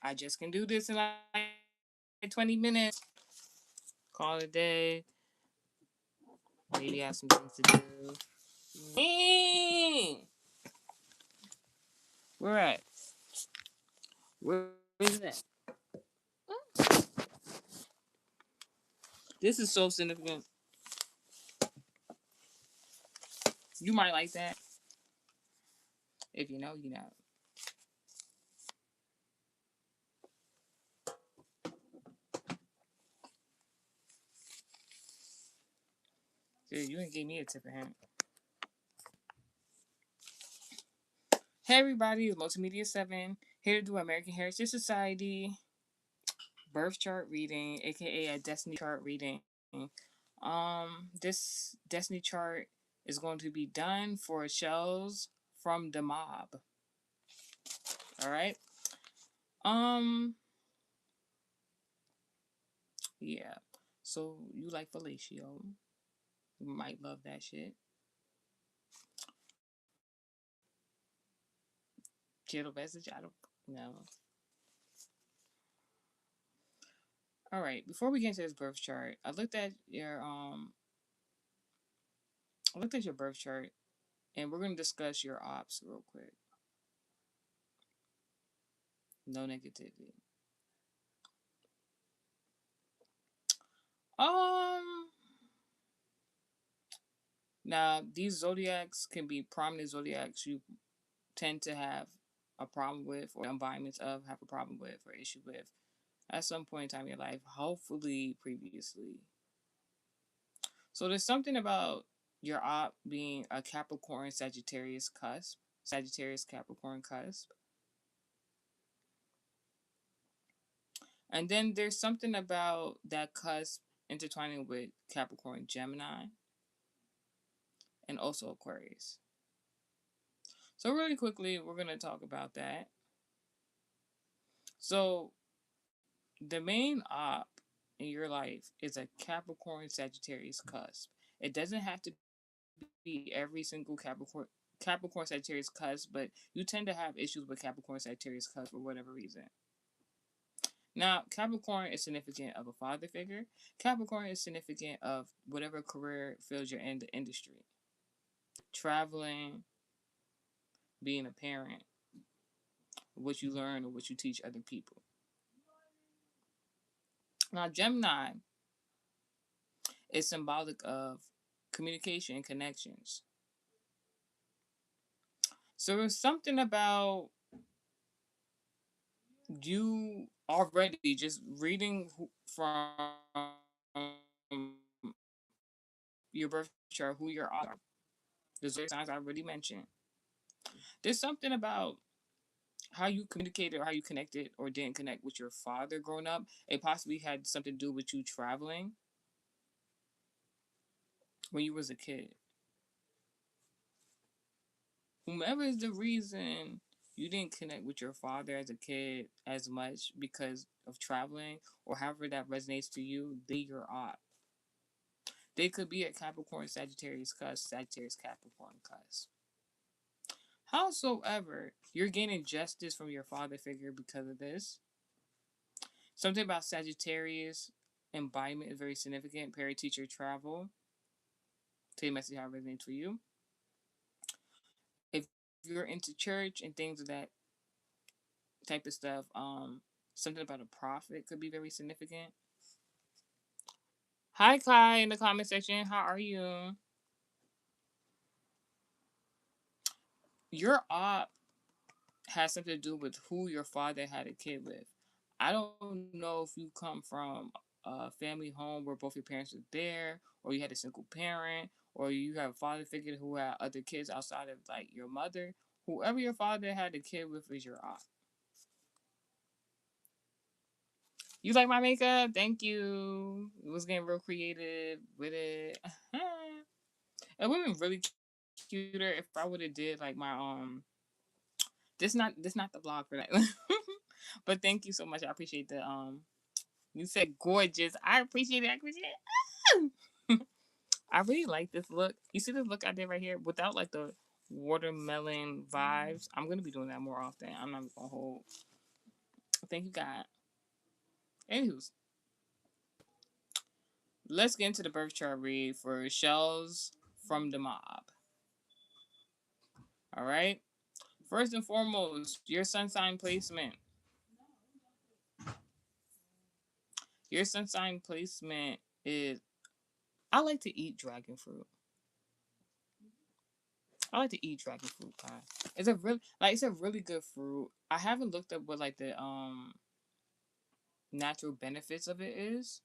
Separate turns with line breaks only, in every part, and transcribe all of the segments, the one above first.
I just can do this in like 20 minutes. Call it a day. Maybe I have some things to do. Where at? Where is that? This is so significant. You might like that. If you know, you know. Dude, you didn't give me a tip of hint. Hey everybody, it's Multimedia 7, here to do American Heritage Society birth chart reading, aka a destiny chart reading. This destiny chart is going to be done for Shells from the Mob. Alright? Yeah. So you like fellatio. You might love that shit. Kiddo message, I don't know. Alright, before we get into this birth chart, I looked at your birth chart and we're gonna discuss your ops real quick. No negativity. Now these zodiacs can be prominent zodiacs you tend to have a problem with, or environments of have a problem with or issue with at some point in time in your life, hopefully previously. So there's something about your op being a Capricorn Sagittarius cusp, Sagittarius Capricorn cusp. And then there's something about that cusp intertwining with Capricorn Gemini and also Aquarius. So really quickly, we're going to talk about that. So the main op in your life is a Capricorn Sagittarius cusp. It doesn't have to be every single Capricorn Sagittarius cusp, but you tend to have issues with Capricorn Sagittarius cusp for whatever reason. Now, Capricorn is significant of a father figure. Capricorn is significant of whatever career field you're in the industry. Traveling, being a parent, what you learn or what you teach other people. Now, Gemini is symbolic of communication and connections. So there's something about you already just reading from your birth chart who your are. The zodiac signs I already mentioned. There's something about how you communicated or how you connected or didn't connect with your father growing up. It possibly had something to do with you traveling when you was a kid. Whomever is the reason you didn't connect with your father as a kid as much because of traveling or however that resonates to you, they your op. They could be a Capricorn Sagittarius cusp, Sagittarius Capricorn cusp. Howsoever, you're gaining justice from your father figure because of this. Something about Sagittarius embodiment is very significant. Parent teacher travel. Tell you message how it resonates for you. If you're into church and things of that type of stuff, something about a prophet could be very significant. Hi Kai in the comment section. How are you? Your op has something to do with who your father had a kid with. I don't know if you come from a family home where both your parents were there, or you had a single parent, or you have a father figure who had other kids outside of like your mother. Whoever your father had a kid with is your op. You like my makeup? Thank you. It was getting real creative with it. It would have been really cuter if I would have did like my this not the vlog for that. But thank you so much. I appreciate the you said gorgeous. I appreciate it. I appreciate it. I really like this look. You see this look I did right here without like the watermelon vibes. I'm gonna be doing that more often. I'm not gonna hold. Thank you, God. Anywho, let's get into the birth chart read for Shells from the Mob. All right. First and foremost, your sun sign placement. Your sun sign placement is I like to eat dragon fruit. I like to eat dragon fruit pie. It's a really good fruit. I haven't looked up what like the natural benefits of it is.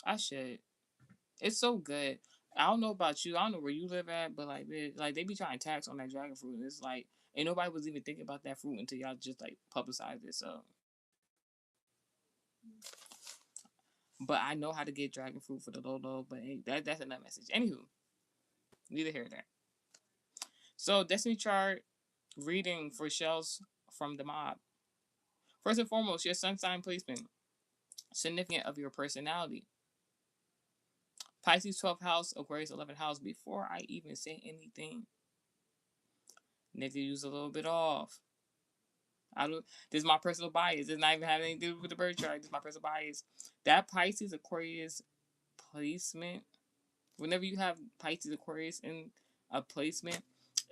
I should. It's so good. I don't know about you. I don't know where you live at, but they be trying to tax on that dragon fruit. It's like and nobody was even thinking about that fruit until y'all just like publicized it. So, but I know how to get dragon fruit for the low. But hey, that's another message. Anywho, neither here nor there. So Destiny chart reading for Shells from the Mob. First and foremost, your sun sign placement, significant of your personality. Pisces 12th house, Aquarius 11th house. Before I even say anything, nigga, use a little bit off. I don't. This is my personal bias. It's not even having anything to do with the birth chart. This is my personal bias. That Pisces Aquarius placement. Whenever you have Pisces Aquarius in a placement,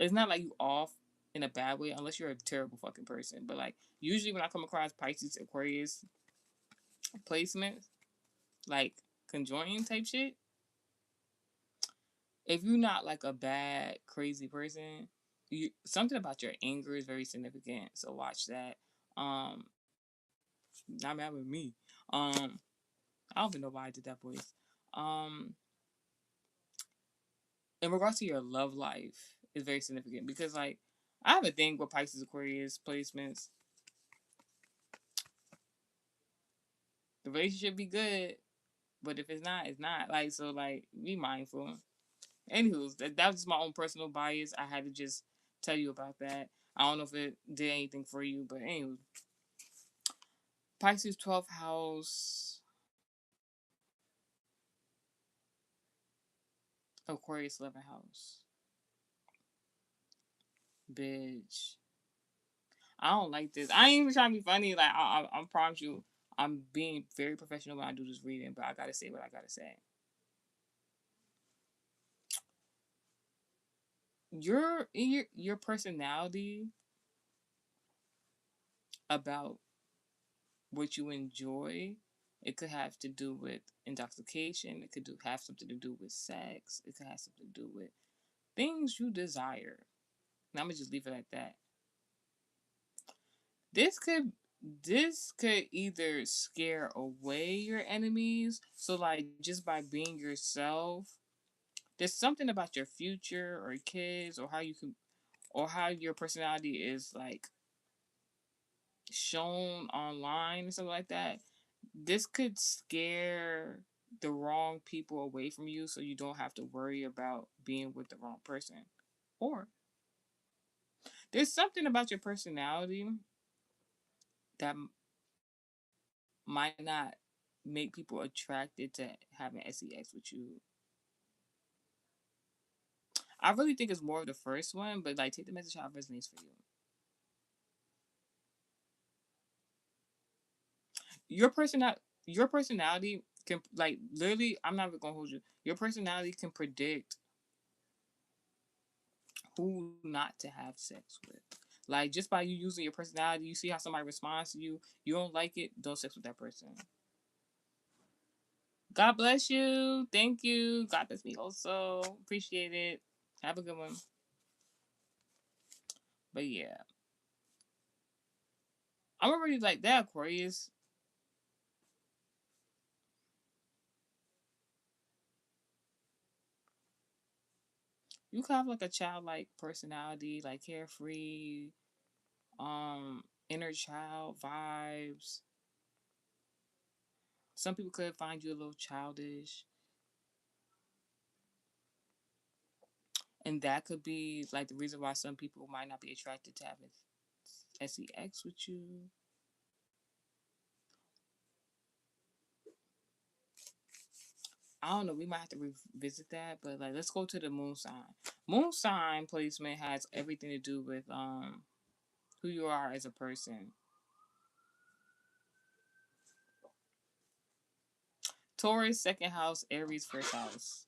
it's not like you off in a bad way unless you're a terrible fucking person. But like usually when I come across Pisces Aquarius placements, like conjoining type shit, if you're not like a bad crazy person, something about your anger is very significant. So watch that. Not mad with me. I don't even know why I did that voice. Um, in regards to your love life, is very significant because like I have a thing with Pisces Aquarius placements. The relationship be good, but if it's not, it's not. Like so, like be mindful. Anywho, that was my own personal bias. I had to just tell you about that. I don't know if it did anything for you, but anyway, Pisces 12th house, Aquarius 11th house. Bitch. I don't like this. I ain't even trying to be funny. Like, I promise you, I'm being very professional when I do this reading, but I gotta say what I gotta say. Your personality about what you enjoy, it could have to do with intoxication. It could have something to do with sex. It could have something to do with things you desire. And I'm gonna just leave it at that. This could this could either scare away your enemies. So like just by being yourself, there's something about your future or kids or how your personality is like shown online or something like that. This could scare the wrong people away from you so you don't have to worry about being with the wrong person. Or there's something about your personality that might not make people attracted to having sex with you. I really think it's more of the first one, but like take the message how it resonates for you. Your personality can like literally. I'm not even gonna hold you. Your personality can predict who not to have sex with. Like just by you using your personality, you see how somebody responds to you. You don't like it, don't sex with that person. God bless you. Thank you. God bless me also. Appreciate it. Have a good one. But yeah, I'm already like that Aquarius. You could have like a childlike personality, like carefree, inner child vibes. Some people could find you a little childish. And that could be like the reason why some people might not be attracted to having sex with you. I don't know. We might have to revisit that, but like, let's go to the moon sign. Moon sign placement has everything to do with who you are as a person. Taurus, second house. Aries, first house.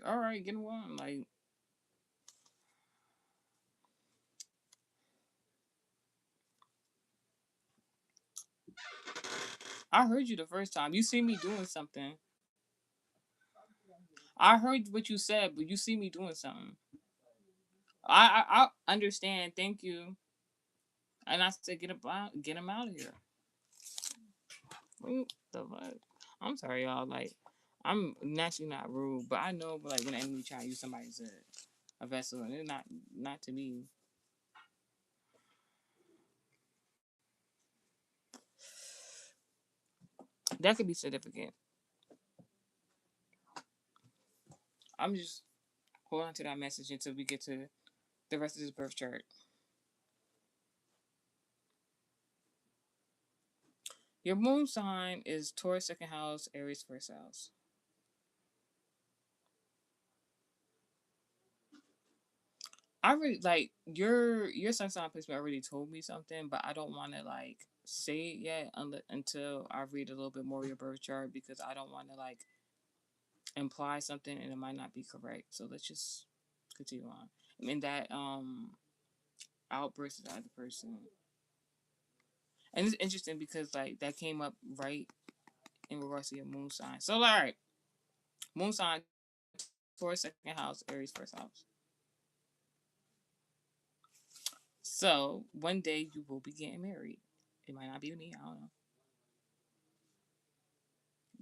All right, get one. Like, I heard you the first time. You see me doing something. I heard what you said, but you see me doing something. I understand. Thank you. And I said, get him out of here. What the fuck? I'm sorry, y'all. Like, I'm naturally not rude, but I know, like, when the enemy try to use somebody as a vessel, and it's not to me. That could be significant. I'm just hold on to that message until we get to the rest of this birth chart. Your moon sign is Taurus second house, Aries first house. I really like your sun sign placement already told me something, but I don't want to like say it yet until I read a little bit more of your birth chart because I don't want to like imply something and it might not be correct. So let's just continue on. I mean that outburst is the other person, and it's interesting because like that came up right in regards to your moon sign. So all right, moon sign, Taurus second house, Aries first house. So one day you will be getting married. It might not be to me. I don't know.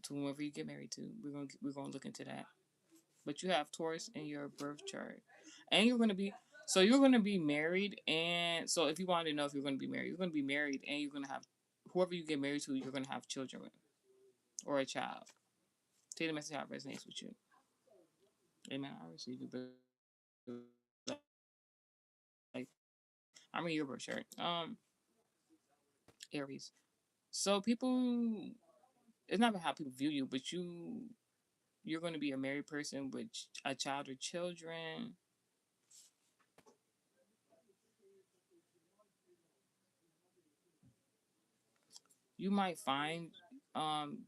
To whoever you get married to, we're gonna look into that. But you have Taurus in your birth chart, and you're gonna be married. And so if you wanted to know if you're gonna be married, you're gonna be married, and you're gonna have whoever you get married to, you're gonna have children with or a child. Take the message how it resonates with you. Amen. I receive it, but like I'm in your birth chart. Aries. So people, it's not about how people view you, but you're going to be a married person with a child or children. You might find um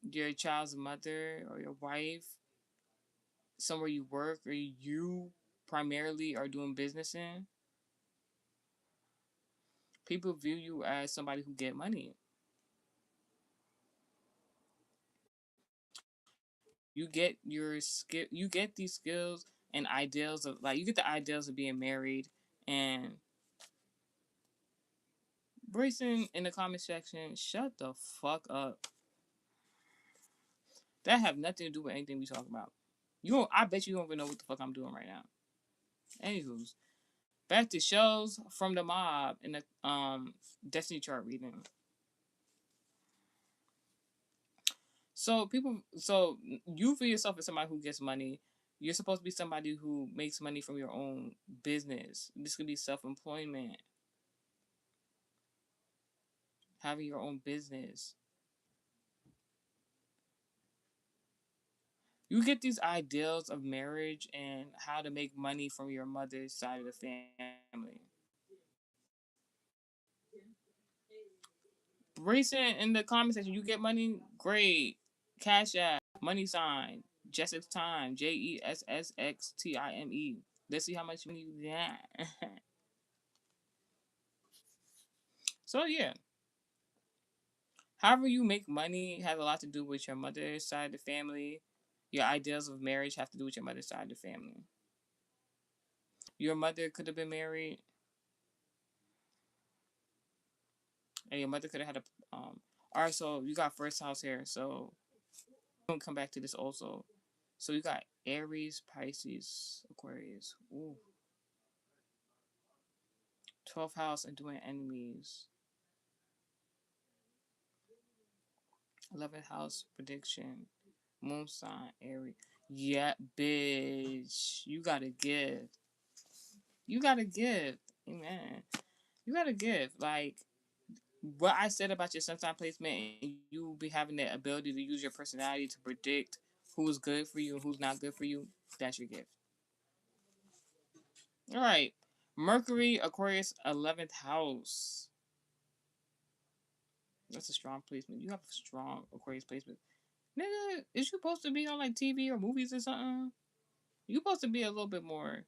your child's mother or your wife somewhere you work or you primarily are doing business in. People view you as somebody who get money. You get your skill. You get these skills and ideals of like you get the ideals of being married and Brayson in the comment section. Shut the fuck up. That have nothing to do with anything we talk about. You don't, I bet you don't even know what the fuck I'm doing right now. Anywho's back to shows from the mob in the Destiny chart reading. So you feel yourself as somebody who gets money. You're supposed to be somebody who makes money from your own business. This could be self-employment, having your own business. You get these ideals of marriage and how to make money from your mother's side of the family. Recent in the comment section, you get money, great. Cash App, money sign, Jessix Time, JESSXTIME. Let's see how much money you got. So yeah, however you make money has a lot to do with your mother's side of the family. Your ideals of marriage have to do with your mother's side of the family. Your mother could have been married, and your mother could have had a All right, so you got first house here, so we're gonna come back to this also. So you got Aries, Pisces, Aquarius. Ooh. 12th house and doing enemies. 11th house prediction. Moon sign, Aries. Yeah, bitch. You gotta give. You gotta give. Amen. You gotta give. Like what I said about your sun sign placement, and you be having the ability to use your personality to predict who's good for you and who's not good for you. That's your gift. All right. Mercury, Aquarius, 11th house. That's a strong placement. You have a strong Aquarius placement. Nigga, is you supposed to be on like TV or movies or something? You supposed to be a little bit more.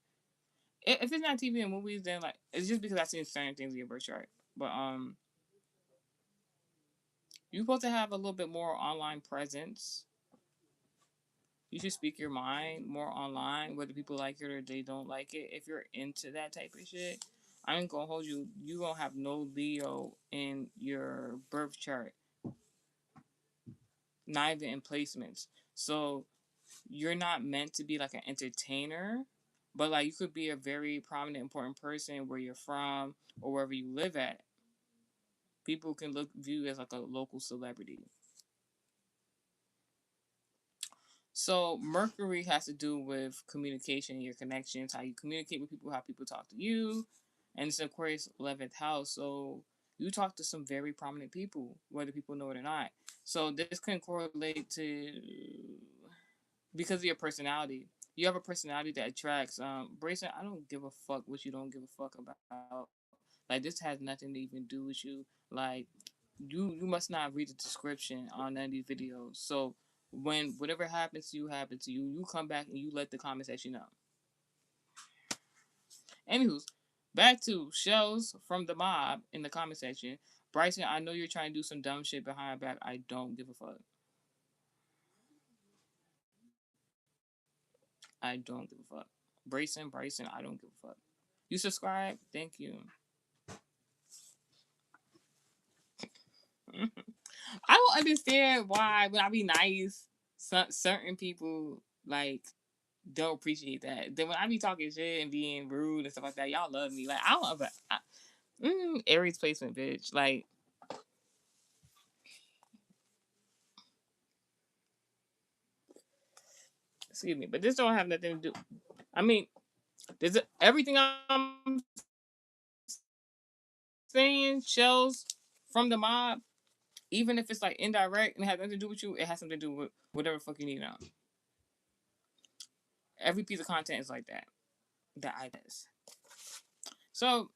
If it's not TV and movies, then like it's just because I've seen certain things in your birth chart. But you're supposed to have a little bit more online presence. You should speak your mind more online, whether people like it or they don't like it. If you're into that type of shit, I ain't gonna hold you. You gonna have no Leo in your birth chart, neither in placements. So you're not meant to be like an entertainer, but like you could be a very prominent, important person where you're from or wherever you live at. People can view you as like a local celebrity. So Mercury has to do with communication, your connections, how you communicate with people, how people talk to you, and it's Aquarius 11th house. So you talk to some very prominent people, whether people know it or not. So this can correlate to because of your personality. You have a personality that attracts. Brayson, I don't give a fuck what you don't give a fuck about. Like this has nothing to even do with you. Like you must not read the description on none of these videos. So when whatever happens to you happens to you, you come back and you let the comments let you know. Anywho's, back to Shells from the mob in the comment section. Bryson, I know you're trying to do some dumb shit behind back. I don't give a fuck. I don't give a fuck. Bryson, I don't give a fuck. You subscribe? Thank you. I don't understand why when I be nice, certain people like don't appreciate that. Then when I be talking shit and being rude and stuff like that, y'all love me. Like I don't ever. Aries placement, bitch. Like excuse me, but this don't have nothing to do. I mean, everything I'm saying shells from the mob, even if it's like indirect and it has nothing to do with you, it has something to do with whatever fuck you need now. Every piece of content is like that. That I does. So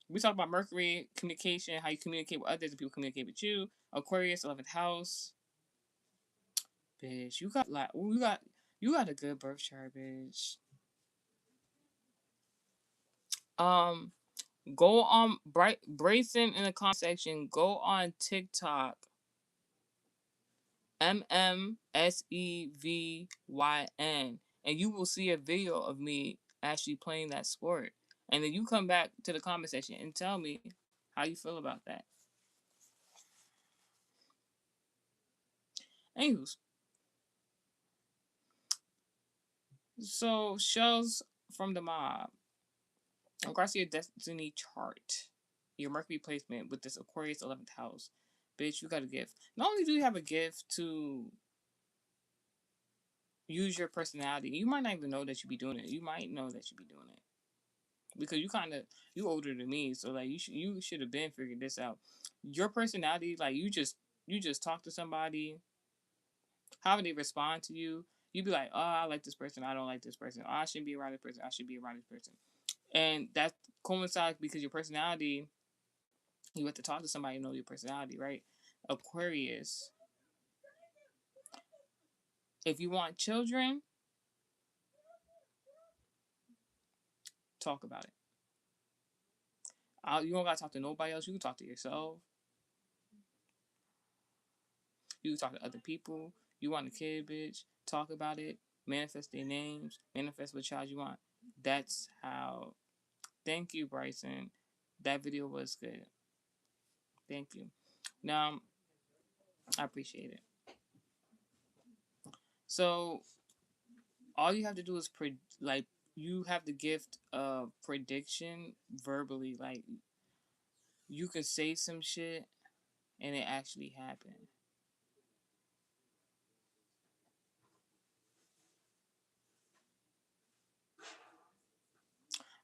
we talk about Mercury communication, how you communicate with others and people communicate with you. Aquarius, 11th house. Bitch, you got like you got a good birth chart, bitch. Um, go on Brayson in the comment section. Go on TikTok. MMSEVYN, and you will see a video of me actually playing that sport. And then you come back to the comment section and tell me how you feel about that. Anywho's, so shells from the mob. In regards to your destiny chart, your Mercury placement with this Aquarius 11th house, bitch, you got a gift. Not only do you have a gift to use your personality, you might not even know that you be doing it. You might know that you be doing it because you older than me, so like you should have been figured this out. Your personality, like you just talk to somebody, how they respond to you. You be like, oh, I like this person, I don't like this person. Oh, I shouldn't be around this person, I should be around this person. And that coincides because your personality, you have to talk to somebody to know your personality, right? Aquarius. If you want children, talk about it. You don't gotta talk to nobody else. You can talk to yourself. You can talk to other people. You want a kid, bitch? Talk about it. Manifest their names. Manifest what child you want. That's how. Thank you, Bryson. That video was good. Thank you. Now, I appreciate it. So, all you have to do is like you have the gift of prediction verbally. Like you can say some shit and it actually happened.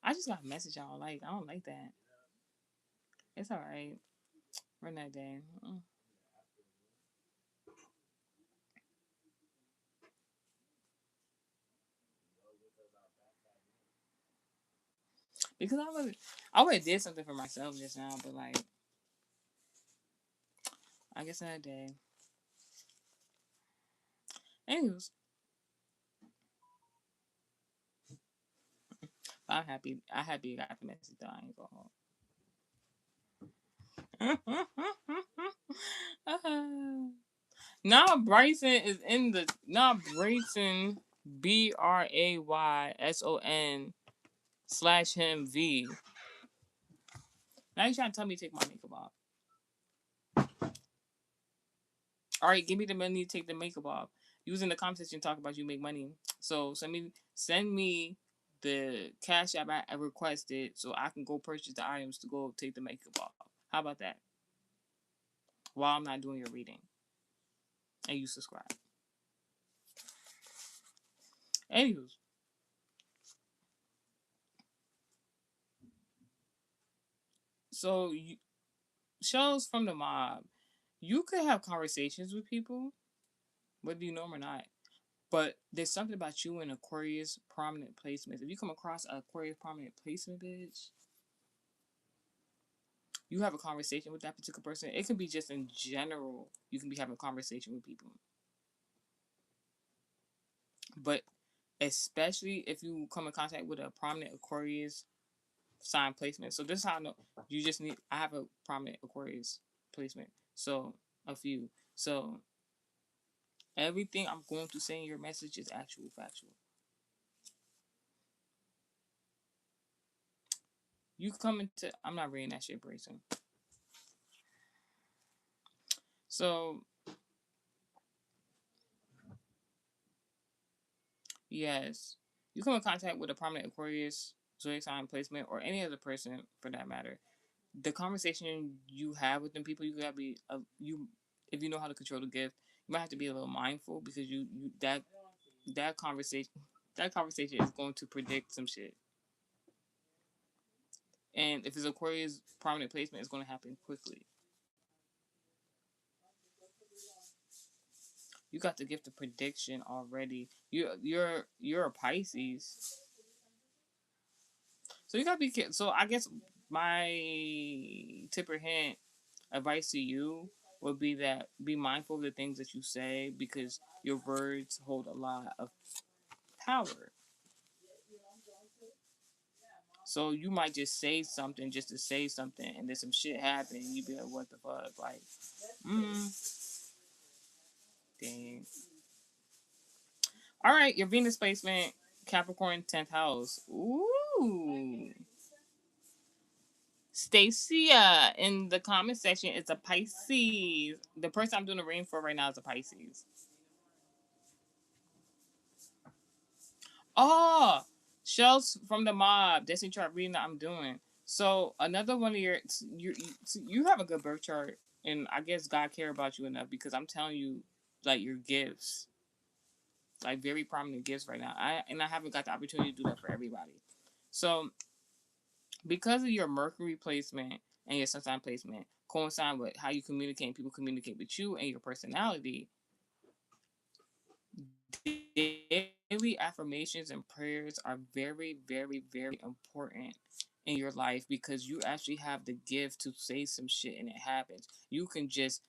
I just got a message I don't like. I don't like that. It's alright. Run that day. Because I would have did something for myself just now, but like I guess another day. Anyways, I'm happy. I happy you got the message though. I ain't going home. Now Bryson is in the Brayson BRAYSON/him V. Now you trying to tell me to take my makeup off. Alright, give me the money to take the makeup off. Using the conversation talk about you make money. So send me the cash app I requested so I can go purchase the items to go take the makeup off. How about that? While I'm not doing your reading. And you subscribe. Anywho. So shows from the mob. You could have conversations with people, whether you know them or not. But there's something about you in Aquarius prominent placements. If you come across an Aquarius prominent placement, bitch, you have a conversation with that particular person. It can be just in general. You can be having a conversation with people. But especially if you come in contact with a prominent Aquarius sign placement. So this is how I know. You just need. I have a prominent Aquarius placement. So a few. So everything I'm going to say in your message is actual factual. You come into. I'm not reading that shit, Brayson. So yes, you come in contact with a prominent Aquarius zodiac sign placement or any other person for that matter. The conversation you have with them people, you gotta be you. If you know how to control the gift, you might have to be a little mindful because you that conversation is going to predict some shit. And if it's Aquarius prominent placement, it's going to happen quickly. You got the gift of prediction already. You're a Pisces, so you gotta be careful. So I guess my tip or hint advice to you would be that be mindful of the things that you say because your words hold a lot of power. So you might just say something just to say something, and then some shit happen, and you be like, "What the fuck?" Like, dang. All right, your Venus placement, Capricorn 10th house. Ooh. Stacia in the comment section is a Pisces. The person I'm doing the reading for right now is a Pisces. Oh, Shells from the mob. Destiny chart reading that I'm doing. So another one of you have a good birth chart, and I guess God care about you enough because I'm telling you, like your gifts, like very prominent gifts right now. I haven't got the opportunity to do that for everybody. So because of your Mercury placement and your Sun sign placement coincide with how you communicate and people communicate with you and your personality, daily affirmations and prayers are very, very, very important in your life because you actually have the gift to say some shit and it happens. You can just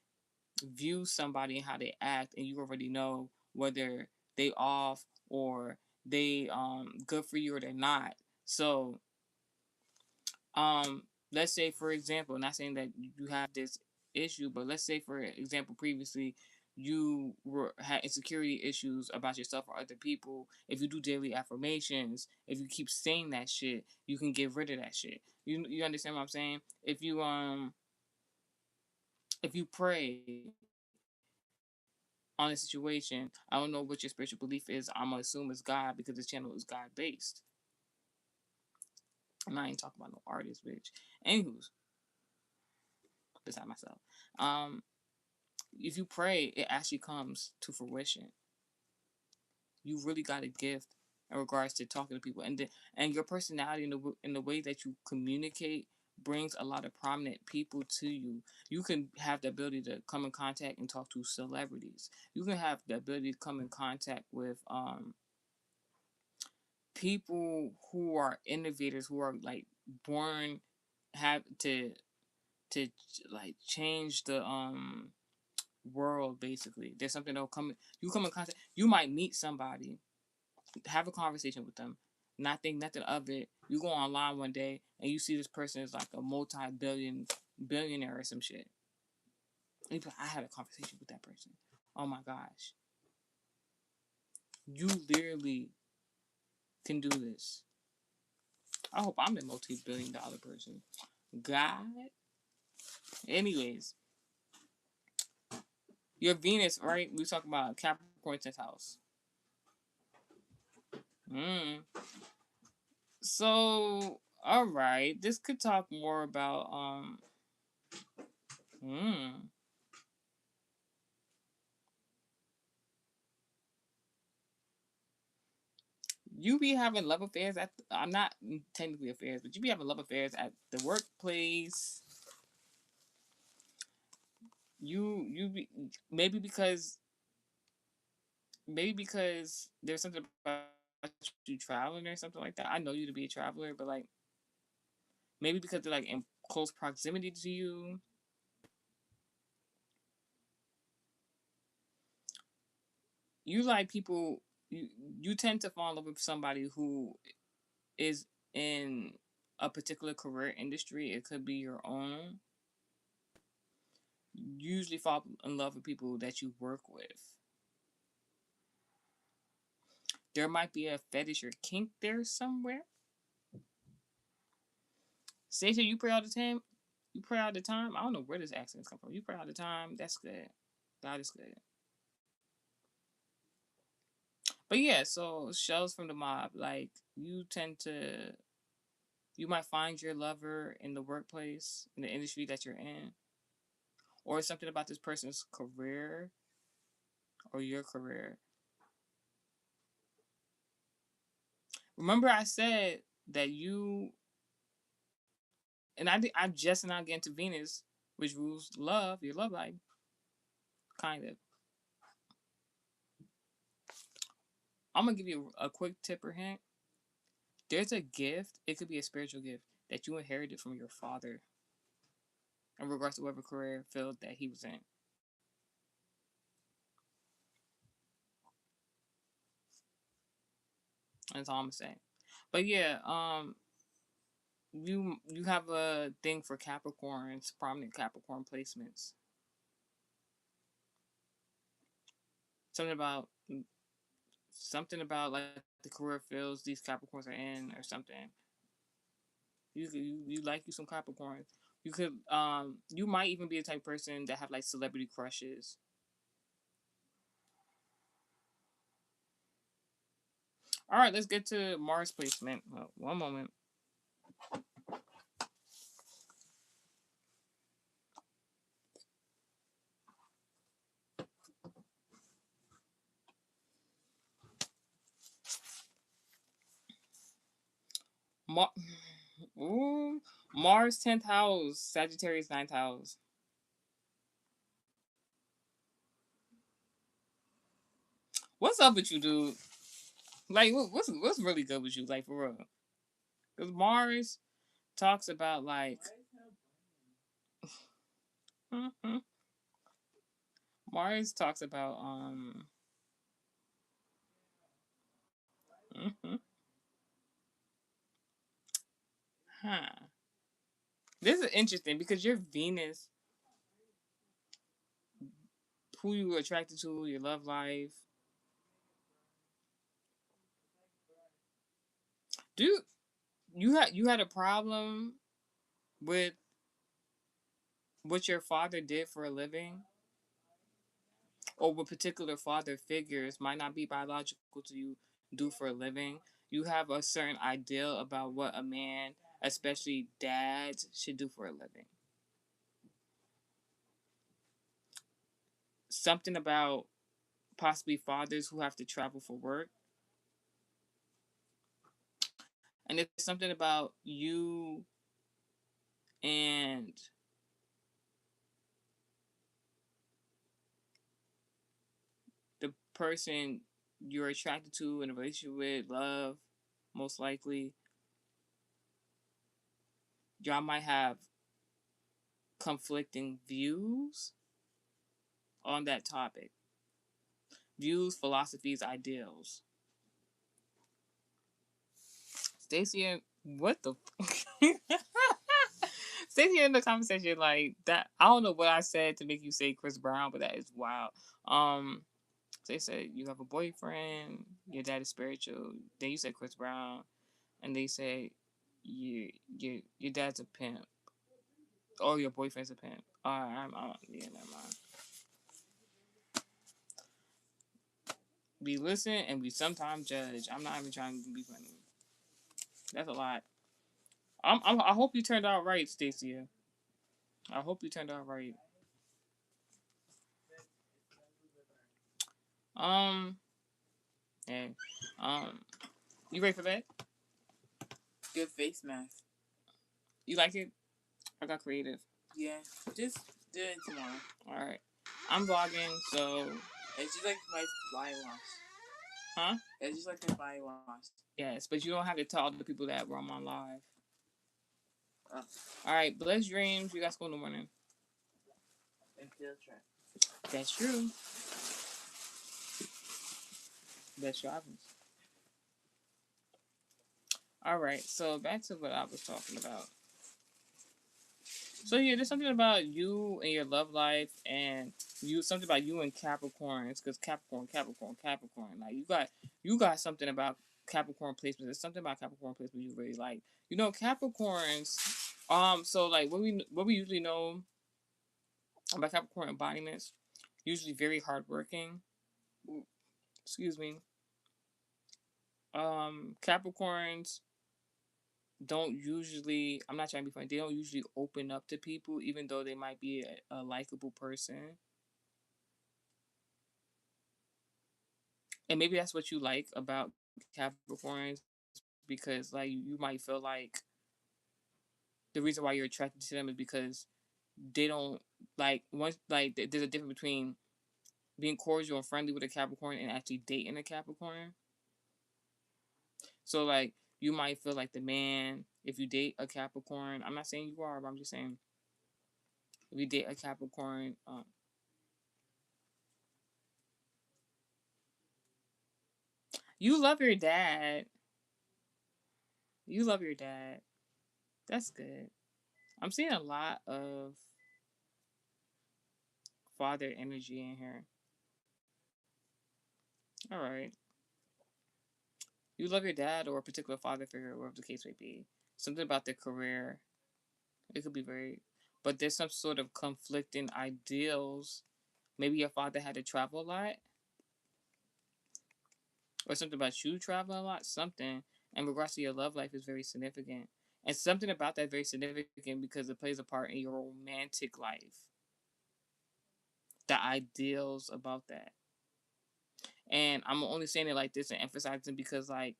view somebody and how they act and you already know whether they off or they good for you or they're not. So let's say for example, not saying that you have this issue, but let's say for example previously you had insecurity issues about yourself or other people. If you do daily affirmations, if you keep saying that shit, you can get rid of that shit. You understand what I'm saying? If you pray on a situation, I don't know what your spiritual belief is. I'm gonna assume it's God because this channel is God based. I'm not even talking about no artist, bitch. Anywho's, beside myself. If you pray, it actually comes to fruition. You really got a gift in regards to talking to people, and your personality in the way that you communicate brings a lot of prominent people to you. You can have the ability to come in contact and talk to celebrities. You can have the ability to come in contact with people who are innovators, who are like born have to like change the world. Basically, there's something that'll come. You come in contact. You might meet somebody, have a conversation with them, not think nothing of it. You go online one day and you see this person is like a billionaire or some shit. And I had a conversation with that person. Oh my gosh. You literally can do this. I hope I'm a multi-billion-dollar person. God. Anyways, your Venus, right? We talk about Capricorn 10th house. So, all right. This could talk more about you be having love affairs at I'm not technically affairs, but you be having love affairs at the workplace. You be maybe because there's something about you traveling or something like that. I know you to be a traveler, but like maybe because they're like in close proximity to you. You like people you tend to fall in love with somebody who is in a particular career industry. It could be your own. You usually fall in love with people that you work with. There might be a fetish or kink there somewhere. Say so you pray all the time. You pray all the time. I don't know where this accent come from. You pray all the time. That's good. God is good. But yeah, so shells from the mob. Like you might find your lover in the workplace, in the industry that you're in, or something about this person's career or your career. Remember, I said that I'm just now getting to Venus, which rules love, your love life, kind of. I'm gonna give you a quick tip or hint. There's a gift. It could be a spiritual gift that you inherited from your father, in regards to whatever career field that he was in. That's all I'm gonna say. But yeah, you have a thing for Capricorns, prominent Capricorn placements. Something about like the career fields these Capricorns are in, or something. You like you some Capricorns. You could you might even be the type of person that have like celebrity crushes. All right, let's get to Mars placement. One moment. Mar- Ooh, Mars 10th house, Sagittarius 9th house. What's up with you, dude? Like, what's really good with you, like for real? Because Mars talks about like Mars talks about huh. This is interesting because your Venus, who you were attracted to, your love life. Do you had a problem with what your father did for a living? Or what particular father figures might not be biological to you do for a living? You have a certain ideal about what a man, especially dads, should do for a living. Something about possibly fathers who have to travel for work. And it's something about you and the person you're attracted to in a relationship with, love, most likely. Y'all might have conflicting views. on that topic. Views, philosophies, ideals. Stacy, what the? Stacy in the conversation like that. I don't know what I said to make you say Chris Brown, but that is wild. They said you have a boyfriend, your dad is spiritual. Then you said Chris Brown, and they said your dad's a pimp, or your boyfriend's a pimp. Yeah, never mind. We listen and we sometimes judge. I'm not even trying to be funny. That's a lot. I hope you turned out right, Stacia. I hope you turned out right. Um, hey, you ready for bed?
Good face mask.
You like it? I got creative.
Yeah, just do it tomorrow.
All right. I'm vlogging, so
it's just like my body wash.
Huh?
It's just like my body wash.
Yes, but you don't have to tell the people that we're on live. Oh. All right, blessed dreams. You got school in the morning.
And field trip.
That's true. Best drivers. All right, so back to what I was talking about. So yeah, there's something about you and your love life, and something about you and Capricorns, because Capricorn. Like you got something about Capricorn placements. There's something about Capricorn placements you really like. You know, Capricorns. So like what we usually know about Capricorn embodiments, usually very hardworking. Excuse me. Capricorns don't usually, I'm not trying to be funny, they don't usually open up to people even though they might be a likable person. And maybe that's what you like about Capricorns, because like you might feel like the reason why you're attracted to them is because they don't like once like there's a difference between being cordial and friendly with a Capricorn and actually dating a Capricorn. So like you might feel like the man if you date a Capricorn. I'm not saying you are, but I'm just saying if you date a Capricorn, you love your dad. You love your dad. That's good. I'm seeing a lot of father energy in here. All right. You love your dad or a particular father figure, whatever the case may be. Something about their career. It could be very, but there's some sort of conflicting ideals. Maybe your father had to travel a lot, or something about you traveling a lot. Something in regards to your love life is very significant, and something about that very significant because it plays a part in your romantic life. The ideals about that, and I'm only saying it like this and emphasizing because like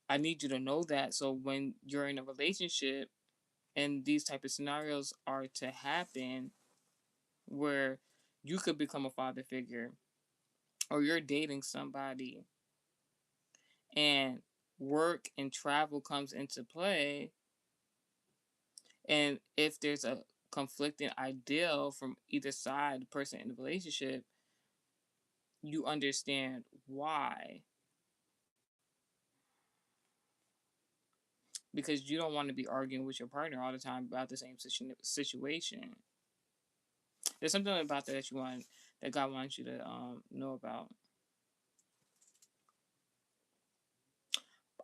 I need you to know that so when you're in a relationship and these type of scenarios are to happen where you could become a father figure or you're dating somebody and work and travel comes into play, and if there's a conflicting ideal from either side, the person in the relationship, you understand why, because you don't want to be arguing with your partner all the time about the same situation. There's something about that you want, that God wants you to know about.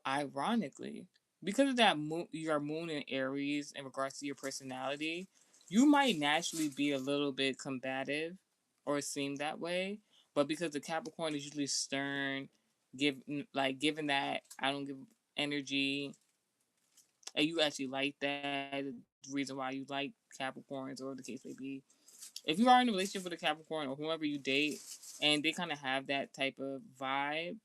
Ironically, because of that your moon in Aries in regards to your personality, you might naturally be a little bit combative or seem that way. But because the Capricorn is usually stern, given that I don't give energy, and you actually like that, the reason why you like Capricorns or the case may be. If you are in a relationship with a Capricorn or whoever you date, and they kind of have that type of vibe,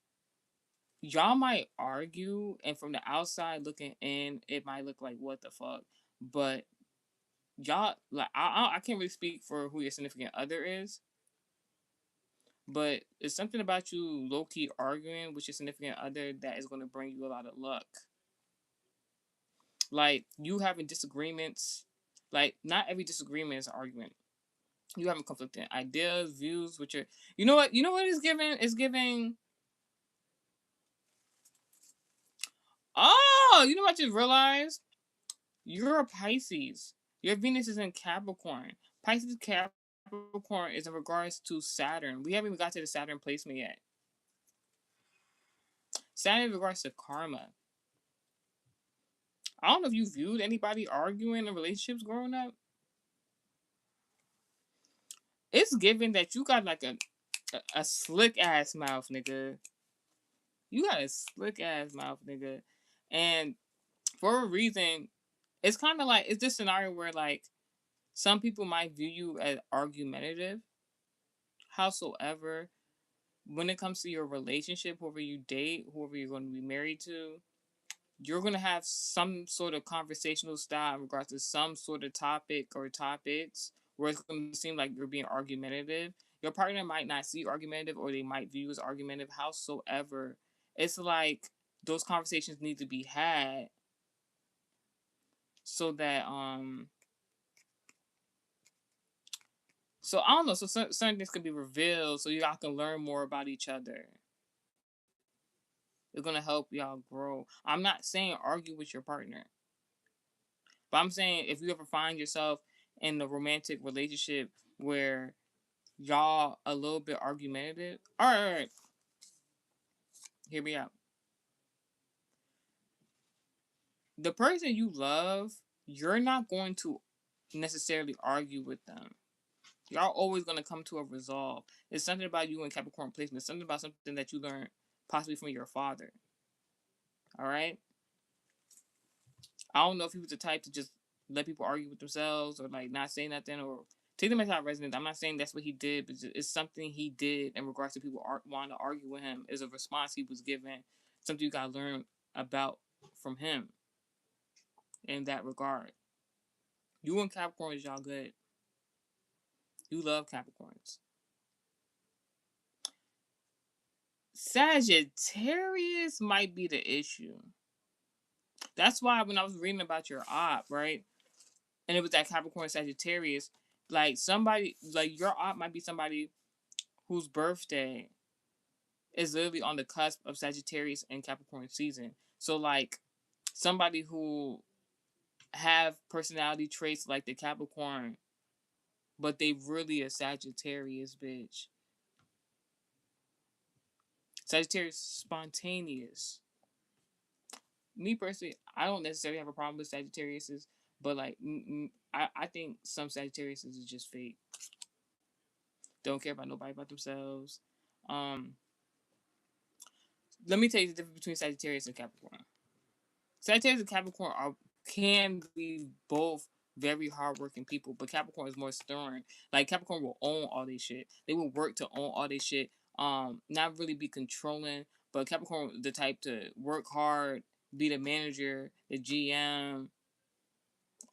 y'all might argue, and from the outside looking in, it might look like what the fuck. But y'all, like, I can't really speak for who your significant other is, but it's something about you low key arguing with your significant other that is going to bring you a lot of luck. Like you having disagreements, like not every disagreement is an argument. You having conflicting ideas, views, with your. You know what? You know what it's giving? It's giving. Oh, you know what I just realized? You're a Pisces. Your Venus is in Capricorn. Pisces Capricorn is in regards to Saturn. We haven't even got to the Saturn placement yet. Saturn in regards to karma. I don't know if you viewed anybody arguing in relationships growing up. It's given that you got like a slick ass mouth, nigga. You got a slick ass mouth, nigga. And for a reason, it's kind of like, it's this scenario where like some people might view you as argumentative. Howsoever, when it comes to your relationship, whoever you date, whoever you're going to be married to, you're going to have some sort of conversational style in regards to some sort of topic or topics where it's going to seem like you're being argumentative. Your partner might not see you argumentative, or they might view you as argumentative. Howsoever, it's like those conversations need to be had so that so I don't know, so certain things can be revealed so y'all can learn more about each other. It's gonna help y'all grow. I'm not saying argue with your partner, but I'm saying if you ever find yourself in a romantic relationship where y'all a little bit argumentative, all right, hear me out. The person you love, you're not going to necessarily argue with them. Y'all always gonna come to a resolve. It's something about you in Capricorn placement. It's something about something that you learned possibly from your father. All right. I don't know if he was the type to just let people argue with themselves or like not say nothing or take them as out residence. I'm not saying that's what he did, but it's something he did in regards to people wanting to argue with him. Is a response he was given, something you gotta learn about from him in that regard. You and Capricorns, y'all good. You love Capricorns. Sagittarius might be the issue. That's why when I was reading about your op, right, and it was that Capricorn Sagittarius, like somebody, like your op might be somebody whose birthday is literally on the cusp of Sagittarius and Capricorn season. So like somebody who have personality traits like the Capricorn, but they really a Sagittarius bitch. Sagittarius spontaneous. Me personally, I don't necessarily have a problem with Sagittariuses, but like I think some Sagittariuses is just fake. Don't care about nobody but themselves. Um, Let me tell you the difference between Sagittarius and Capricorn. Sagittarius and Capricorn can be both very hardworking people, but Capricorn is more stern. Like Capricorn will own all this shit. They will work to own all this shit. Not really be controlling, but Capricorn the type to work hard, be the manager, the GM,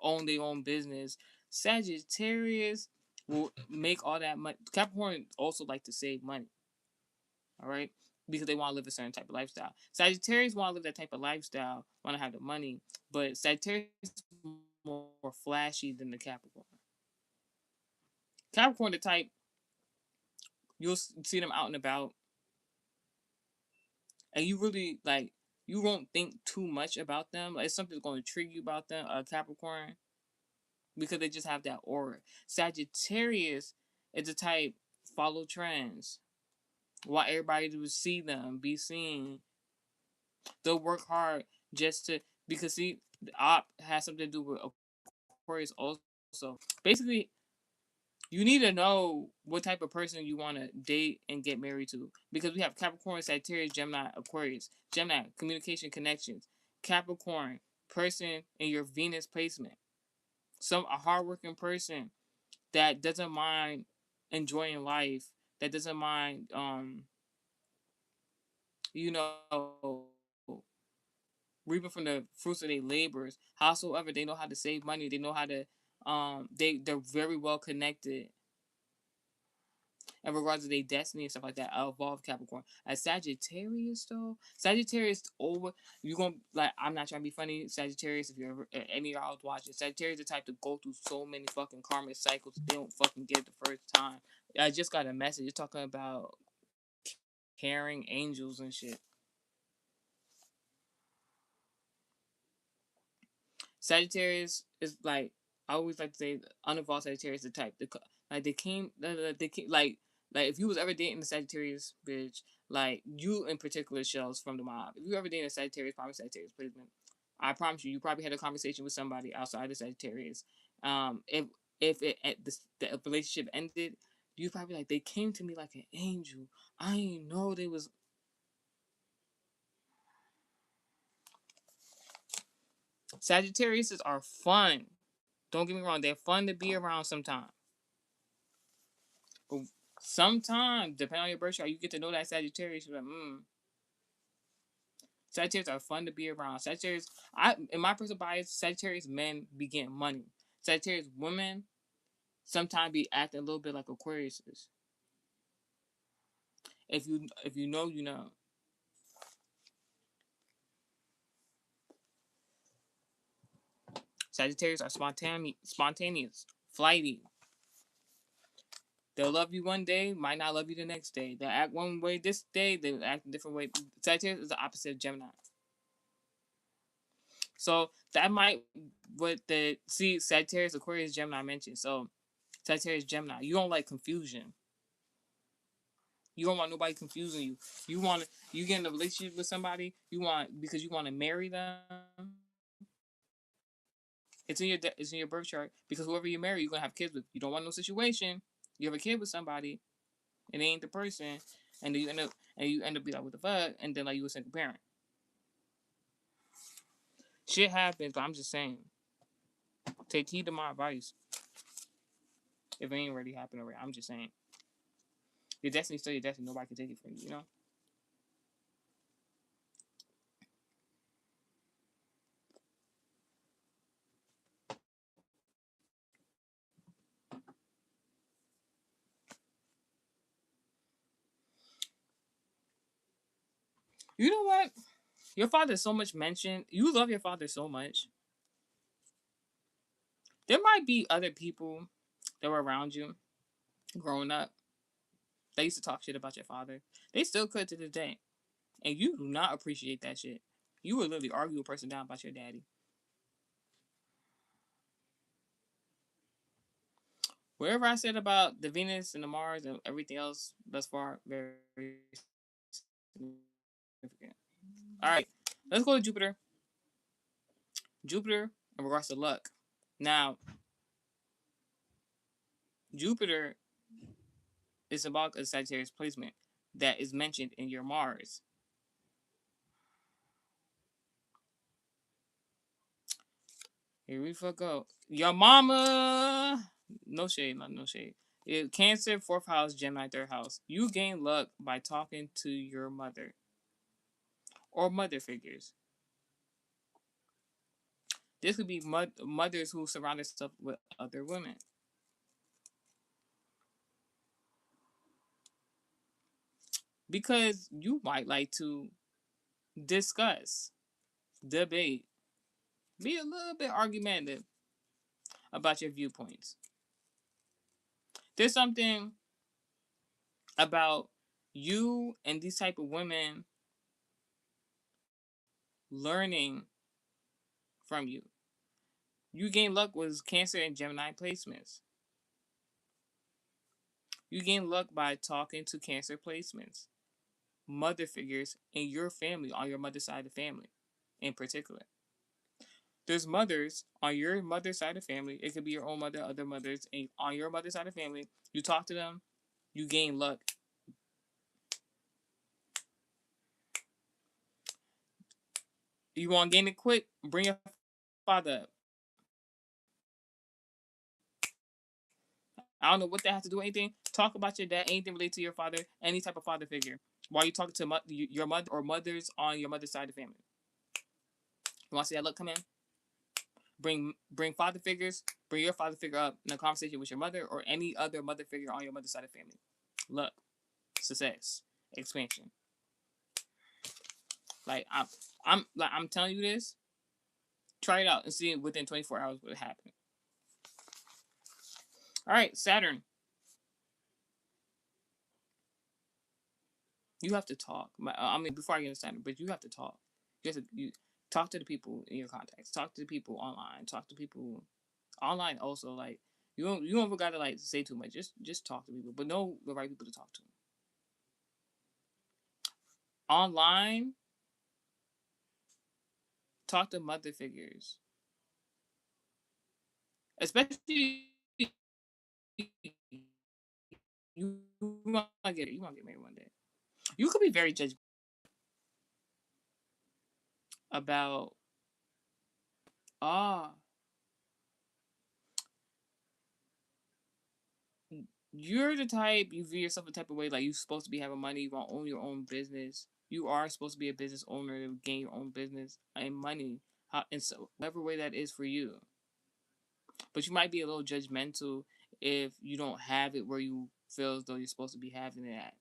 own their own business. Sagittarius will make all that money. Capricorn also like to save money. All right, because they want to live a certain type of lifestyle. Sagittarius want to live that type of lifestyle, want to have the money, but Sagittarius is more flashy than the Capricorn. Capricorn, the type you'll see them out and about, and you really like you won't think too much about them. Like, something's going to intrigue you about them, Capricorn, because they just have that aura. Sagittarius is the type follow trends, want everybody to see them, be seen. They'll work hard just to because see the op has something to do with Aquarius also. Basically, you need to know what type of person you want to date and get married to because we have Capricorn, Sagittarius, Gemini, Aquarius. Gemini, communication connections. Capricorn, person in your Venus placement. A hardworking person that doesn't mind enjoying life, that doesn't mind you know reaping from the fruits of their labors. Howsoever, they know how to save money. They know how to they're very well connected. in regards to their destiny and stuff like that, evolve Capricorn. As Sagittarius though, Sagittarius over you gonna like. I'm not trying to be funny, Sagittarius. If you're ever, any of y'all watching, Sagittarius is the type to go through so many fucking karmic cycles. They don't fucking get it the first time. I just got a message. It's talking about caring angels and shit. Sagittarius is like I always like to say uninvolved Sagittarius is the type like they came like if you was ever dating the Sagittarius bitch, like you in particular, Shells from the mob, if you ever dated a Sagittarius, probably Sagittarius placement, I promise you probably had a conversation with somebody outside the Sagittarius. If the relationship ended, you probably like they came to me like an angel. I didn't know they was. Sagittariuses are fun. Don't get me wrong, they're fun to be around sometimes. But sometimes, depending on your birth chart, you get to know that Sagittarius. You're like, Sagittarius are fun to be around. Sagittarius, in my personal bias, Sagittarius men be getting money. Sagittarius women sometimes be acting a little bit like Aquariuses. If you know, you know. Sagittarius are spontaneous, flighty. They'll love you one day, might not love you the next day. They'll act one way this day, they'll act a different way. Sagittarius is the opposite of Gemini. So that might what the see Sagittarius, Aquarius, Gemini mentioned. So Sagittarius, Gemini, you don't like confusion. You don't want nobody confusing you. You get in a relationship with somebody because you want to marry them. It's in your birth chart because whoever you marry, you're gonna have kids with. You don't want no situation. You have a kid with somebody, and they ain't the person, and then you end up be like, what the fuck, and then like you a single parent. Shit happens, but I'm just saying. Take heed to my advice. If it ain't already happened already, I'm just saying. Your destiny's still your destiny. Nobody can take it from you, you know? You know what? Your father is so much mentioned. You love your father so much. There might be other people that were around you growing up. They used to talk shit about your father. They still could to this day. And you do not appreciate that shit. You would literally argue a person down about your daddy. Whatever I said about the Venus and the Mars and everything else thus far, very significant. All right, let's go to Jupiter. Jupiter in regards to luck. Now, Jupiter is symbolic of Sagittarius placement that is mentioned in your Mars. Here we fuck go. Your mama. No shade, no shade. Cancer, fourth house, Gemini, third house. You gain luck by talking to your mother or mother figures. This could be mothers who surround themselves with other women. Because you might like to discuss, debate, be a little bit argumentative about your viewpoints. There's something about you and these type of women learning from you. You gain luck with Cancer and Gemini placements. You gain luck by talking to Cancer placements, mother figures in your family, on your mother's side of the family in particular. There's mothers on your mother's side of the family. It could be your own mother, other mothers, and on your mother's side of the family. You talk to them, you gain luck. You want to gain it quick? Bring your father up. I don't know what that has to do with anything. Talk about your dad, anything related to your father, any type of father figure. While you talking to your mother or mothers on your mother's side of the family. You want to see that luck come in? Bring father figures. Bring your father figure up in a conversation with your mother or any other mother figure on your mother's side of the family. luck, success, expansion. Like I'm telling you this. Try it out and see within 24 hours what happen. All right, Saturn. You have to talk. I mean, before I get into Saturn, but you have to talk. You talk to the people in your contacts. Talk to the people online. Talk to people online also. Like you don't got to like say too much. Just talk to people, but know the right people to talk to. Online, talk to mother figures, especially you want to get married one day. You could be very judgmental about ah you're the type, you view yourself the type of way like you're supposed to be having money, you want to own your own business. You are supposed to be a business owner to gain your own business and money. And so whatever way that is for you. But you might be a little judgmental if you don't have it where you feel as though you're supposed to be having it at.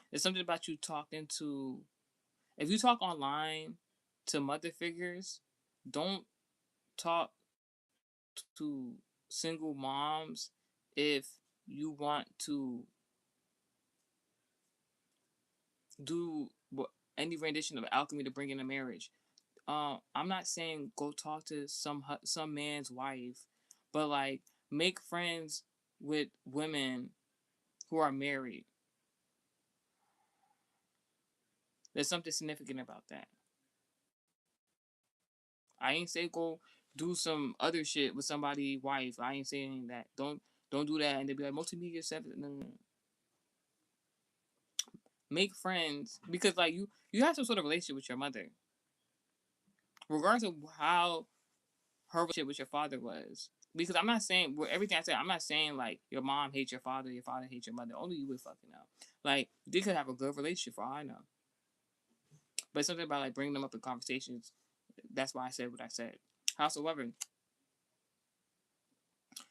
There's something about you talking to, if you talk online to mother figures, don't talk to single moms if you want to do any rendition of alchemy to bring in a marriage. I'm not saying go talk to some man's wife, but like make friends with women who are married. There's something significant about that. I ain't say go do some other shit with somebody's wife. I ain't saying that. Don't do that. And they be like multimedia seven. No. Make friends because like you have some sort of relationship with your mother, regardless of how her relationship with your father was. Because I'm not saying with everything I said, I'm not saying like your mom hates your father hates your mother. Only you would fucking know. Like they could have a good relationship for all I know. But something about like bringing them up in conversations. That's why I said what I said. Howsoever,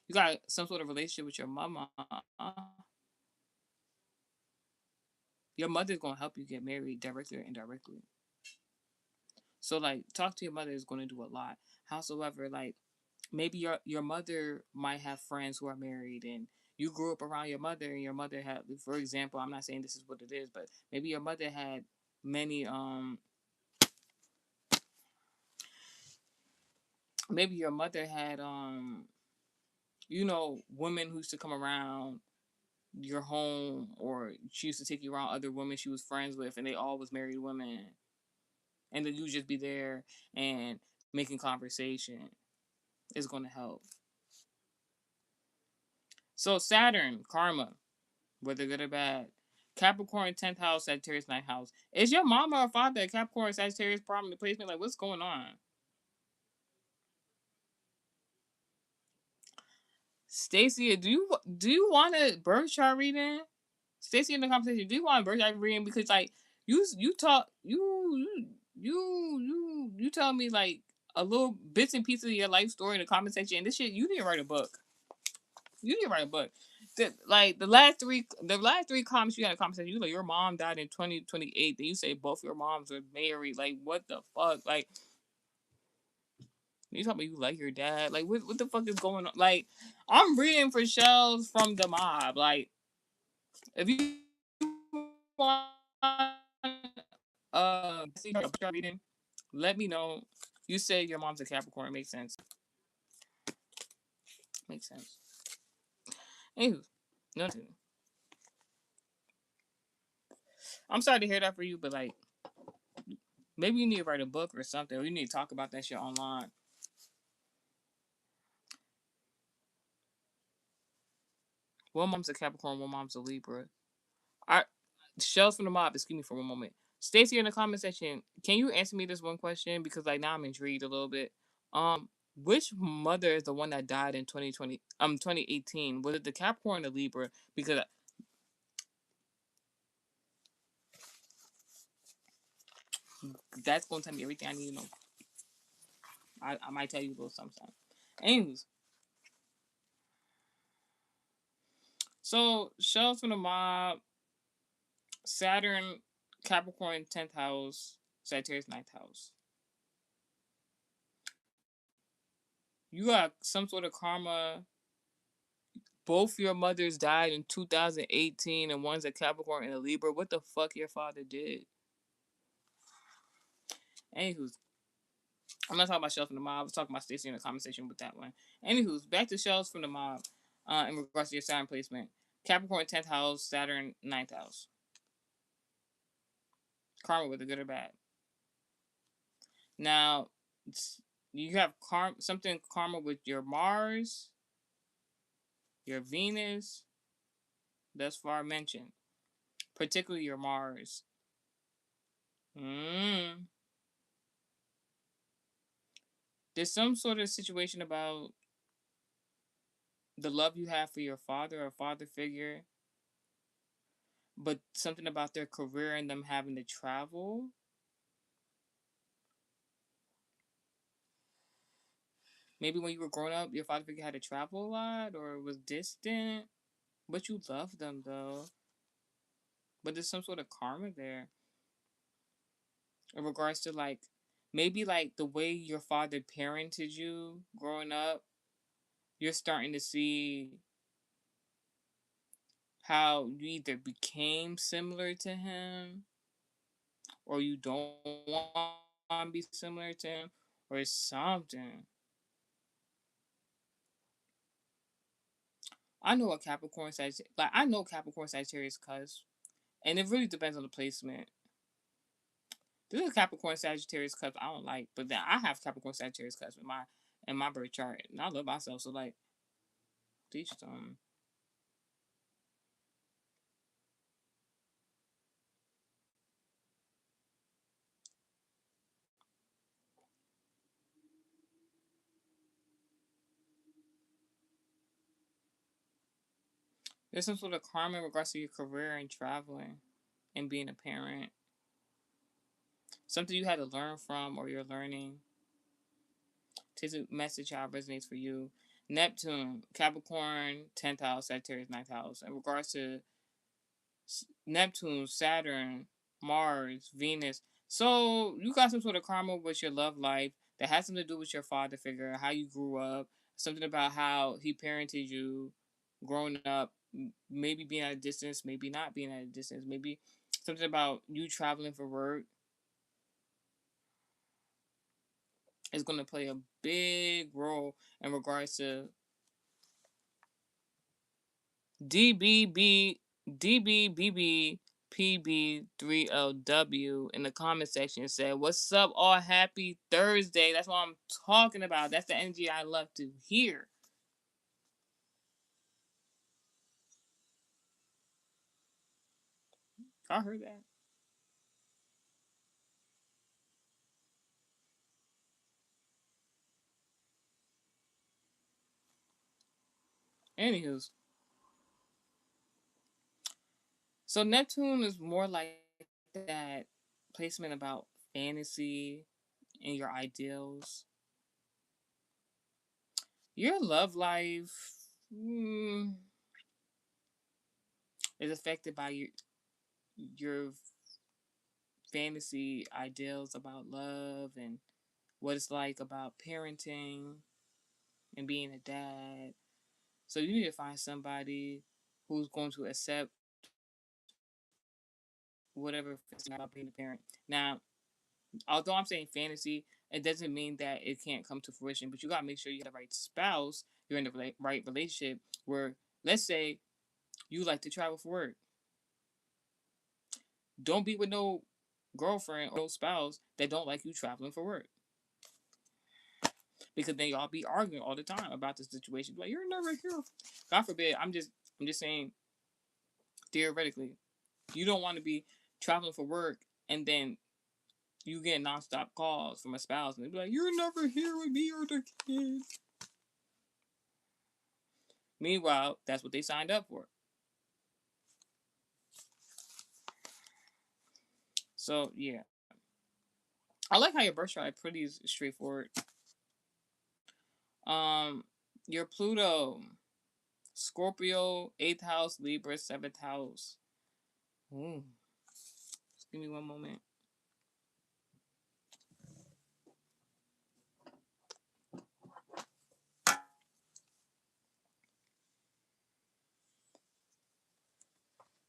you got some sort of relationship with your mama. Your mother's gonna help you get married directly or indirectly. So like talk to your mother is gonna do a lot. Howsoever, like maybe your mother might have friends who are married and you grew up around your mother and your mother had, for example, I'm not saying this is what it is, but maybe your mother had many maybe your mother had women who used to come around your home, or she used to take you around other women she was friends with and they all was married women, and then you just be there and making conversation is going to help. So Saturn, karma, whether good or bad. Capricorn 10th house, Sagittarius 9th house. Is your mama or father a Capricorn, Sagittarius prominent placement? Like, what's going on? Stacy, do you want a birth chart reading? Stacy in the conversation, do you want a birth chart reading? Because like you talk you tell me like a little bits and pieces of your life story in the comment section, and this shit you need to write a book. You need to write a book. The last three comments you had in a conversation, you like your mom died in 2028. Then you say both your moms are married. Like what the fuck? Like you talking about you like your dad? Like what the fuck is going on? Like I'm reading for Shells from the mob. Like if you want see her reading, let me know. You say your mom's a Capricorn. Makes sense. Makes sense. Anywho, no. I'm sorry to hear that for you, but like maybe you need to write a book or something, or you need to talk about that shit online. One mom's a Capricorn, one mom's a Libra. I Shells from the mob, excuse me for one moment. Stacy in the comment section, can you answer me this one question? Because like now I'm intrigued a little bit. Which mother is the one that died in 2018? Was it the Capricorn or the Libra? Because that's gonna tell me everything I need to know. I might tell you a little something. Anyways, So Shells from the Mob, Saturn, Capricorn 10th house, Sagittarius 9th house. You got some sort of karma. Both your mothers died in 2018, and one's a Capricorn and a Libra. What the fuck your father did? Anywho's, I'm not talking about Shells from the Mob. I was talking about Stacey in the conversation with that one. Anywho's, back to Shells from the Mob. In regards to your Saturn placement, Capricorn 10th house, Saturn 9th house. Karma, whether good or bad. Now, you have something karma with your Mars, your Venus, thus far mentioned, particularly your Mars. There's some sort of situation about the love you have for your father or father figure, but something about their career and them having to travel. Maybe when you were growing up, your father figure had to travel a lot or was distant, but you loved them though. But there's some sort of karma there in regards to like maybe like the way your father parented you growing up. You're starting to see how you either became similar to him or you don't want to be similar to him or something. I know a Capricorn Sagittarius, like I know Capricorn Sagittarius cuz, and it really depends on the placement. This is Capricorn Sagittarius cuz I don't like, but then I have Capricorn Sagittarius cuz in my birth chart, and I love myself. So like, teach them. There's some sort of karma in regards to your career and traveling and being a parent. Something you had to learn from or you're learning. Take a message how it resonates for you. Neptune, Capricorn, 10th house, Sagittarius, 9th house. In regards to Neptune, Saturn, Mars, Venus. So you got some sort of karma with your love life that has something to do with your father figure, how you grew up, something about how he parented you growing up, maybe being at a distance, maybe not being at a distance, maybe something about you traveling for work is going to play a big role in regards to DBB, DBBB, PB3LW in the comment section said, "What's up, all happy Thursday?" That's what I'm talking about. That's the energy I love to hear. I heard that. Anywho's, so Neptune is more like that placement about fantasy and your ideals. Your love life is affected by your fantasy ideals about love and what it's like about parenting and being a dad. So you need to find somebody who's going to accept whatever about being a parent. Now, although I'm saying fantasy, it doesn't mean that it can't come to fruition, but you gotta make sure you have the right spouse, you're in the right relationship where, let's say, you like to travel for work. Don't be with no girlfriend or no spouse that don't like you traveling for work. Because then y'all be arguing all the time about the situation. Like, you're never here. God forbid. I'm just saying theoretically, you don't want to be traveling for work and then you get nonstop calls from a spouse and they be like, "You're never here with me or the kids." Meanwhile, that's what they signed up for. So yeah, I like how your birth chart is pretty straightforward. Your Pluto, Scorpio, 8th house, Libra, 7th house. Ooh. Just give me one moment.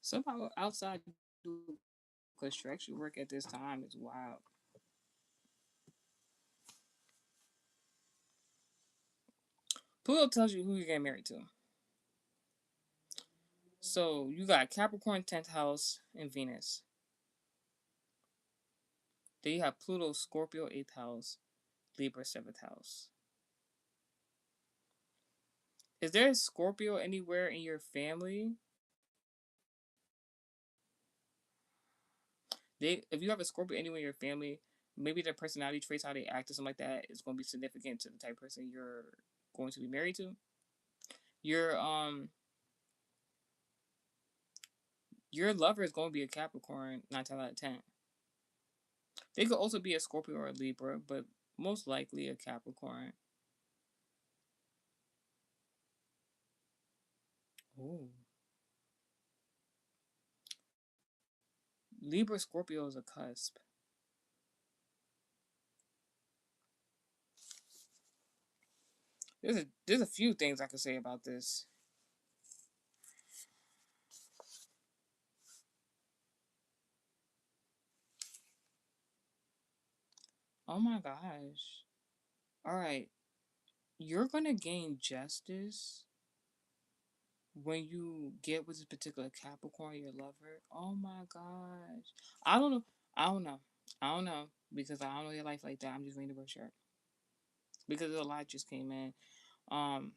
Somehow outside construction work at this time is wild. Pluto tells you who you're getting married to. So you got Capricorn 10th house and Venus. Then you have Pluto, Scorpio 8th house, Libra 7th house. Is there a Scorpio anywhere in your family? If you have a Scorpio anywhere in your family, maybe their personality traits, how they act, or something like that, is going to be significant to the type of person you're going to be married to. Your your lover is going to be a Capricorn 9 times out of 10. They could also be a Scorpio or a Libra, but most likely a Capricorn. Ooh. Libra Scorpio is a cusp. There's a few things I could say about this. Oh my gosh. All right. You're going to gain justice when you get with this particular Capricorn, your lover. Oh my gosh. I don't know. I don't know. I don't know because I don't know your life like that. I'm just reading the brochure because a lot just came in um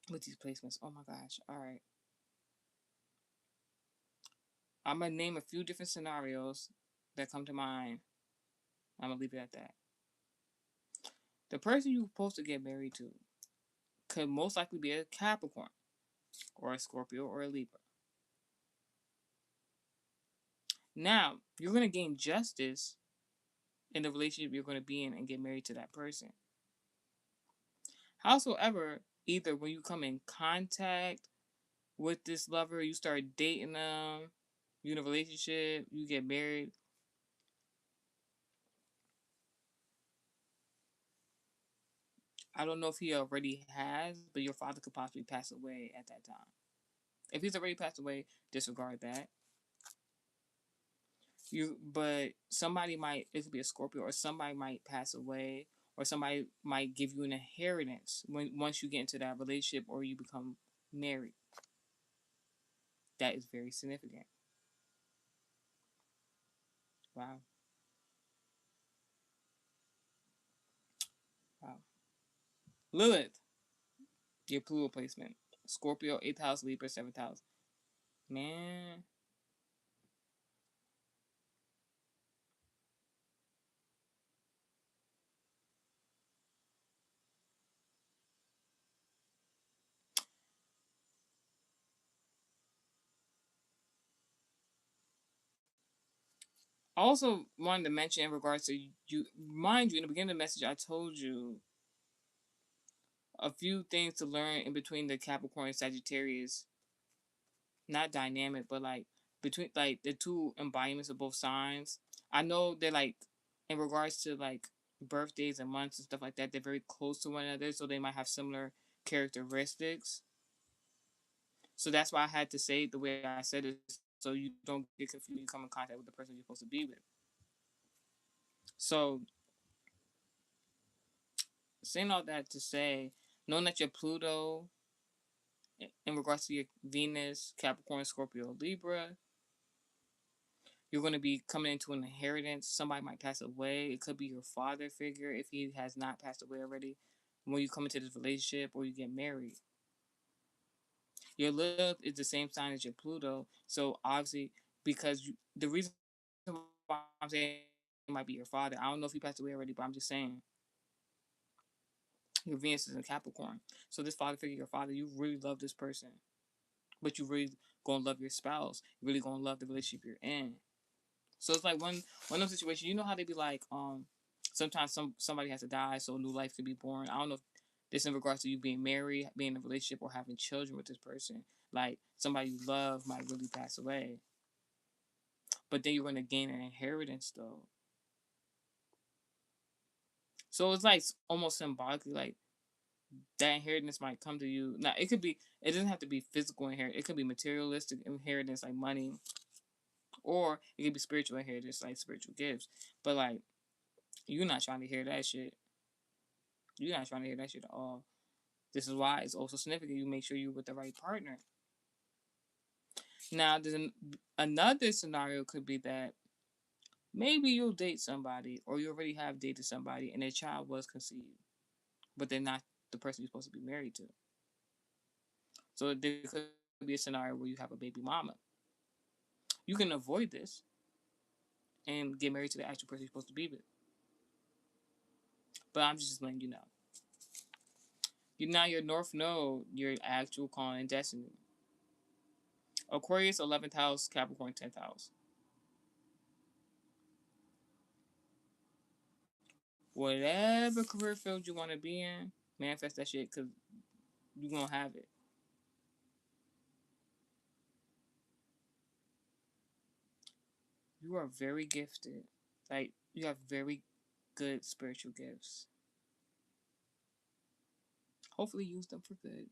with these placements. Oh my gosh. All right. I'm going to name a few different scenarios that come to mind. I'm going to leave it at that. The person you're supposed to get married to could most likely be a Capricorn or a Scorpio or a Libra. Now, you're going to gain justice in the relationship you're going to be in and get married to that person. Howsoever, either when you come in contact with this lover, you start dating them, you in a relationship, you get married. I don't know if he already has, but your father could possibly pass away at that time. If he's already passed away, disregard that. But somebody might, it could be a Scorpio, or somebody might pass away, or somebody might give you an inheritance once you get into that relationship or you become married. That is very significant. Wow. Wow. Lilith, your Pluto placement. Scorpio, 8th house, Libra, 7th house. Man. I also wanted to mention in regards to you, mind you, in the beginning of the message, I told you a few things to learn in between the Capricorn and Sagittarius. Not dynamic, but like between like the two embodiments of both signs. I know they're like in regards to like birthdays and months and stuff like that, they're very close to one another, so they might have similar characteristics. So that's why I had to say it the way I said it, so you don't get confused when you come in contact with the person you're supposed to be with. So saying all that to say, knowing that your Pluto, in regards to your Venus, Capricorn, Scorpio, Libra, you're going to be coming into an inheritance. Somebody might pass away. It could be your father figure if he has not passed away already. When you come into this relationship or you get married, your Lilith is the same sign as your Pluto. So obviously, because the reason why I'm saying it might be your father, I don't know if he passed away already, but I'm just saying your Venus is in Capricorn. So this father figure, your father, you really love this person, but you really gonna love your spouse. You really gonna love the relationship you're in. So it's like one of those situations. You know how they be like, sometimes somebody has to die so a new life could be born. I don't know This in regards to you being married, being in a relationship, or having children with this person. Like somebody you love might really pass away, but then you're going to gain an inheritance though. So it's like almost symbolically like that inheritance might come to you. Now it could be. It doesn't have to be physical inheritance. It could be materialistic inheritance like money, or it could be spiritual inheritance like spiritual gifts. But like you're not trying to hear that shit. You're not trying to hear that shit at all. This is why it's also significant. You make sure you're with the right partner. Now, another scenario could be that maybe you'll date somebody, or you already have dated somebody, and their child was conceived, but they're not the person you're supposed to be married to. So there could be a scenario where you have a baby mama. You can avoid this and get married to the actual person you're supposed to be with. But I'm just letting you know. You now your North Node, your actual calling and destiny. Aquarius 11th house, Capricorn 10th house. Whatever career field you want to be in, manifest that shit because you're going to have it. You are very gifted. Like, you have very good spiritual gifts. Hopefully, use them for good.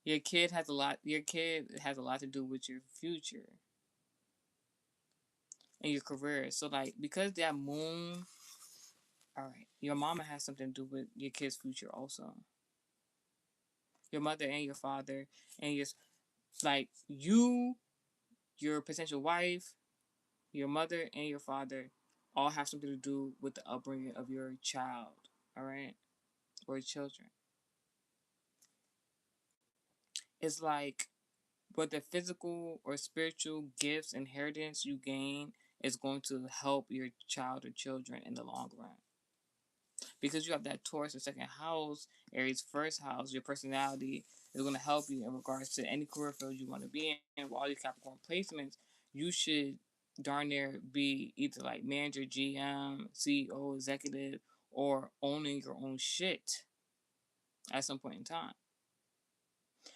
Your kid has a lot to do with your future and your career. So, like, because that moon, all right, your mama has something to do with your kid's future also. Your mother and your father, and like, your potential wife, your mother and your father all have something to do with the upbringing of your child, all right, or children. It's like what the physical or spiritual gifts, inheritance you gain is going to help your child or children in the long run. Because you have that Taurus in second house, Aries first house, your personality is going to help you in regards to any career field you want to be in. With all your Capricorn placements, you should darn near be either like manager, GM, CEO, executive, or owning your own shit at some point in time.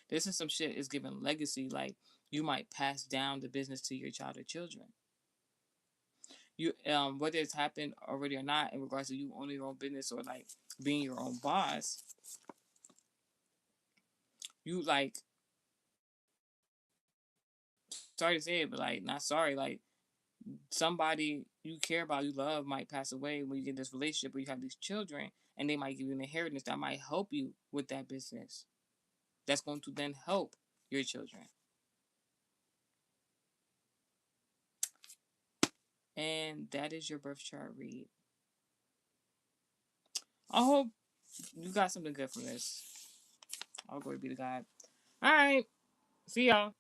This is some shit is giving legacy. Like you might pass down the business to your child or children. You whether it's happened already or not in regards to you owning your own business or like being your own boss, you like sorry to say it, but like not sorry, like somebody you care about, you love might pass away when you get this relationship or you have these children and they might give you an inheritance that might help you with that business. That's going to then help your children. And that is your birth chart read. I hope you got something good from this. All glory be to God. All right. See y'all.